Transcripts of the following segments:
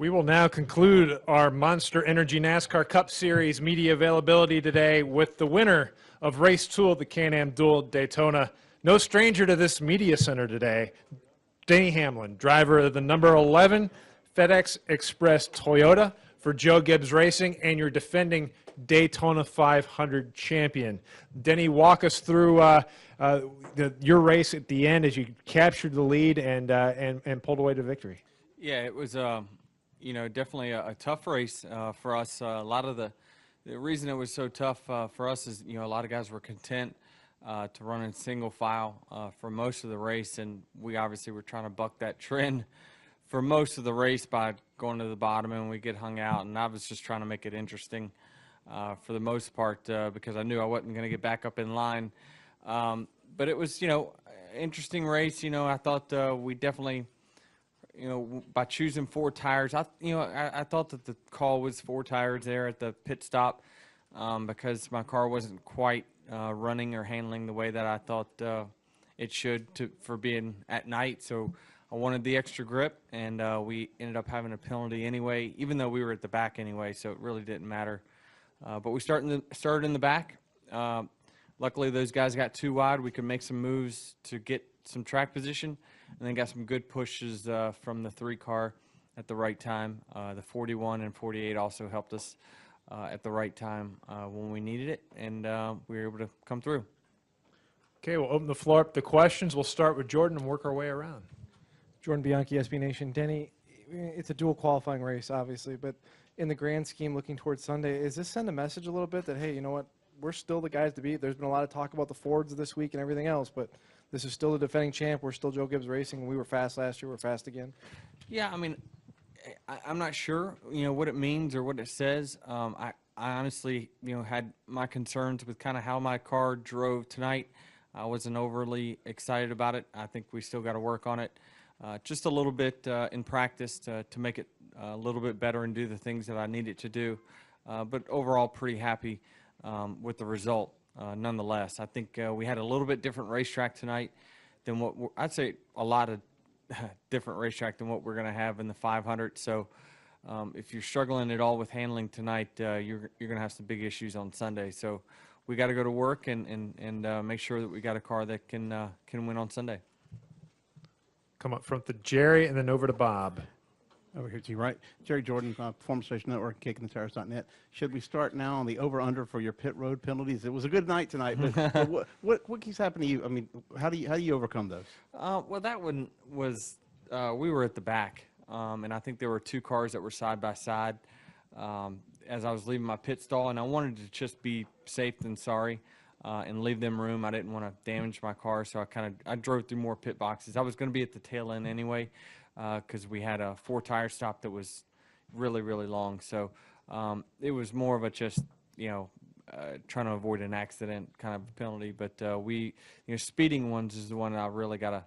We will now conclude our Monster Energy NASCAR Cup Series media availability today with the winner of Race 2 of the Can-Am Duel Daytona. No stranger to this media center today, Denny Hamlin, driver of the number 11 FedEx Express Toyota for Joe Gibbs Racing, and your defending Daytona 500 champion. Denny, walk us through your race at the end as you captured the lead and pulled away to victory. Yeah, it was definitely a tough race for us. A lot of the reason it was so tough for us is a lot of guys were content to run in single file for most of the race, and we obviously were trying to buck that trend for most of the race by going to the bottom, and we get hung out. And I was just trying to make it interesting for the most part because I knew I wasn't going to get back up in line. But it was interesting race. I thought we definitely. By choosing 4 tires, I thought that the call was 4 tires there at the pit stop because my car wasn't quite running or handling the way that I thought it should for being at night. So I wanted the extra grip, and we ended up having a penalty anyway, even though we were at the back anyway, so it really didn't matter. But we started in the back. Luckily, those guys got too wide. We could make some moves to get some track position, and then got some good pushes from the 3 car at the right time. The 41 and 48 also helped us at the right time when we needed it, and we were able to come through. Okay, we'll open the floor up to questions. We'll start with Jordan and work our way around. Jordan Bianchi, SB Nation. Denny, it's a dual qualifying race, obviously, but in the grand scheme, looking towards Sunday, is this send a message a little bit that, hey, you know what, we're still the guys to beat? There's been a lot of talk about the Fords this week and everything else, but this is still the defending champ. We're still Joe Gibbs Racing. We were fast last year. We're fast again. Yeah, I mean, I'm not sure, what it means or what it says. I honestly, had my concerns with kind of how my car drove tonight. I wasn't overly excited about it. I think we still got to work on it just a little bit in practice to make it a little bit better and do the things that I need it to do. But overall, pretty happy with the result. Nonetheless, I think we had a little bit different racetrack tonight than what I'd say a lot of different racetrack than what we're going to have in the 500. So if you're struggling at all with handling tonight, you're going to have some big issues on Sunday. So we got to go to work and make sure that we got a car that can win on Sunday. Come up front to Jerry and then over to Bob. Over here to you, right? Jerry Jordan, Performance Station Network, KickingTheTires.net. Should we start now on the over/under for your pit road penalties? It was a good night tonight, but what keeps happening to you? I mean, how do you overcome those? Well, that one was we were at the back, and I think there were 2 cars that were side by side as I was leaving my pit stall, and I wanted to just be safe than sorry and leave them room. I didn't want to damage my car, so I drove through more pit boxes. I was going to be at the tail end anyway, because we had a 4 tire stop that was really, really long. So it was more of a just, trying to avoid an accident kind of penalty. But speeding ones is the one that I really got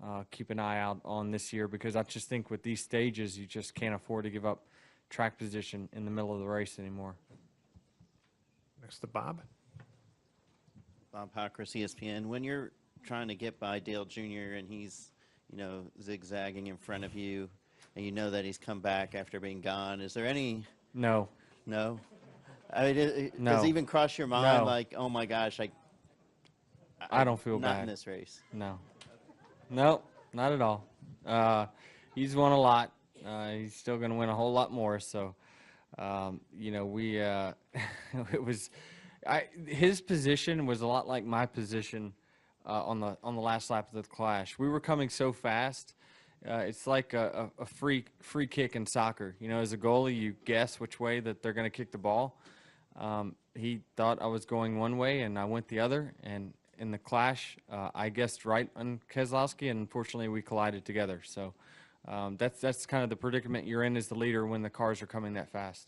to keep an eye out on this year, because I just think with these stages, you just can't afford to give up track position in the middle of the race anymore. Next to Bob. Bob Hockress, ESPN. When you're trying to get by Dale Jr. and he's zigzagging in front of you, and you know that he's come back after being gone, is there any? No. No? I mean, No. does it even cross your mind, No. like, oh my gosh, I don't feel not bad. in this race? No. No, not at all. He's won a lot. He's still going to win a whole lot more. So, we it was his position was a lot like my position on the last lap of the Clash. We were coming so fast. It's like a free kick in soccer. As a goalie, you guess which way that they're going to kick the ball. He thought I was going one way, and I went the other. And in the Clash, I guessed right on Keselowski, and unfortunately, we collided together. So that's kind of the predicament you're in as the leader when the cars are coming that fast.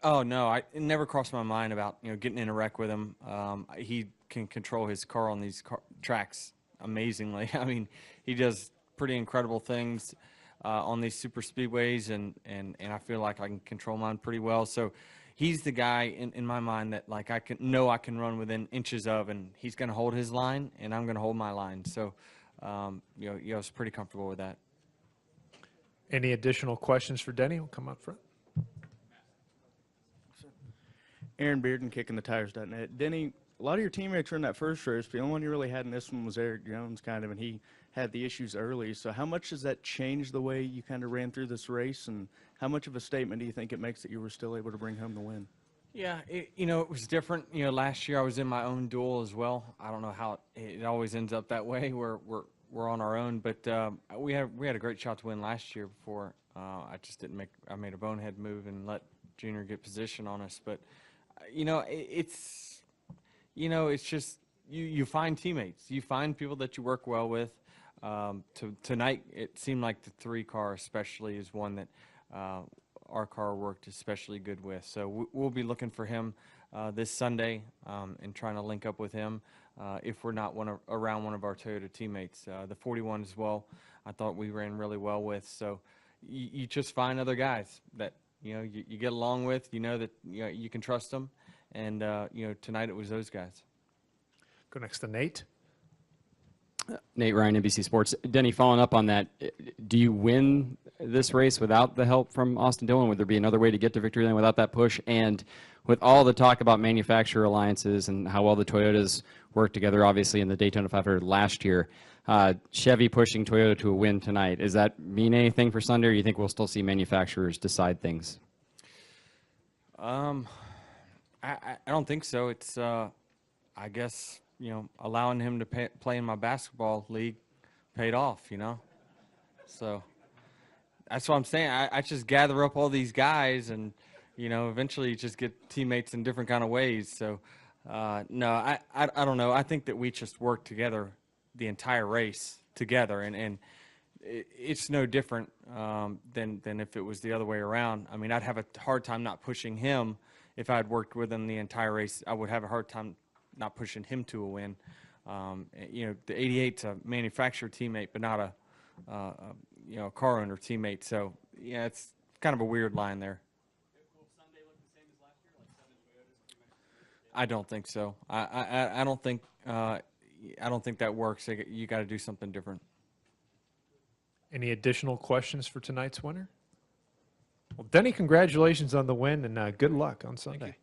Oh no, it never crossed my mind about getting in a wreck with him. He can control his car on these tracks amazingly. I mean, he does pretty incredible things on these super speedways, and I feel like I can control mine pretty well. So he's the guy in my mind that like I can run within inches of, and he's going to hold his line, and I'm going to hold my line. So, I was pretty comfortable with that. Any additional questions for Denny? We'll come up front. Aaron Bearden, kickingthetires.net. Denny, a lot of your teammates were in that first race. The only one you really had in this one was Eric Jones, kind of, and he had the issues early. So how much does that change the way you kind of ran through this race, and how much of a statement do you think it makes that you were still able to bring home the win? Yeah, it was different. Last year I was in my own duel as well. I don't know how it always ends up that way where we're on our own, but we had a great shot to win last year before. I just didn't I made a bonehead move and let Junior get position on us. But it's just you find teammates, you find people that you work well with. Tonight it seemed like the 3 car especially is one that our car worked especially good with. So we'll be looking for him this Sunday and trying to link up with him if we're not around one of our Toyota teammates. The 41 as well, I thought we ran really well with. So you just find other guys that you get along with, that you can trust them. And tonight it was those guys. Go next to Nate. Nate Ryan, NBC Sports. Denny, following up on that, do you win this race without the help from Austin Dillon? Would there be another way to get to victory then without that push? And with all the talk about manufacturer alliances and how well the Toyotas worked together, obviously, in the Daytona 500 last year, Chevy pushing Toyota to a win tonight, does that mean anything for Sunday, or do you think we'll still see manufacturers decide things? I don't think so. It's, I guess, allowing him to play in my basketball league paid off, So that's what I'm saying. I just gather up all these guys and, eventually you just get teammates in different kind of ways. So, no, I don't know. I think that we just work together the entire race together, and it's no different than if it was the other way around. I mean, I'd have a hard time not pushing him. If I had worked with him the entire race, I would have a hard time not pushing him to a win. The 88's a manufacturer teammate, but not a car owner teammate. So, yeah, it's kind of a weird line there. Will Sunday look the same as last year, like 7 Toyotas pretty much? I don't think so. I don't think that works. You got to do something different. Any additional questions for tonight's winner? Well, Denny, congratulations on the win, and good luck on Sunday.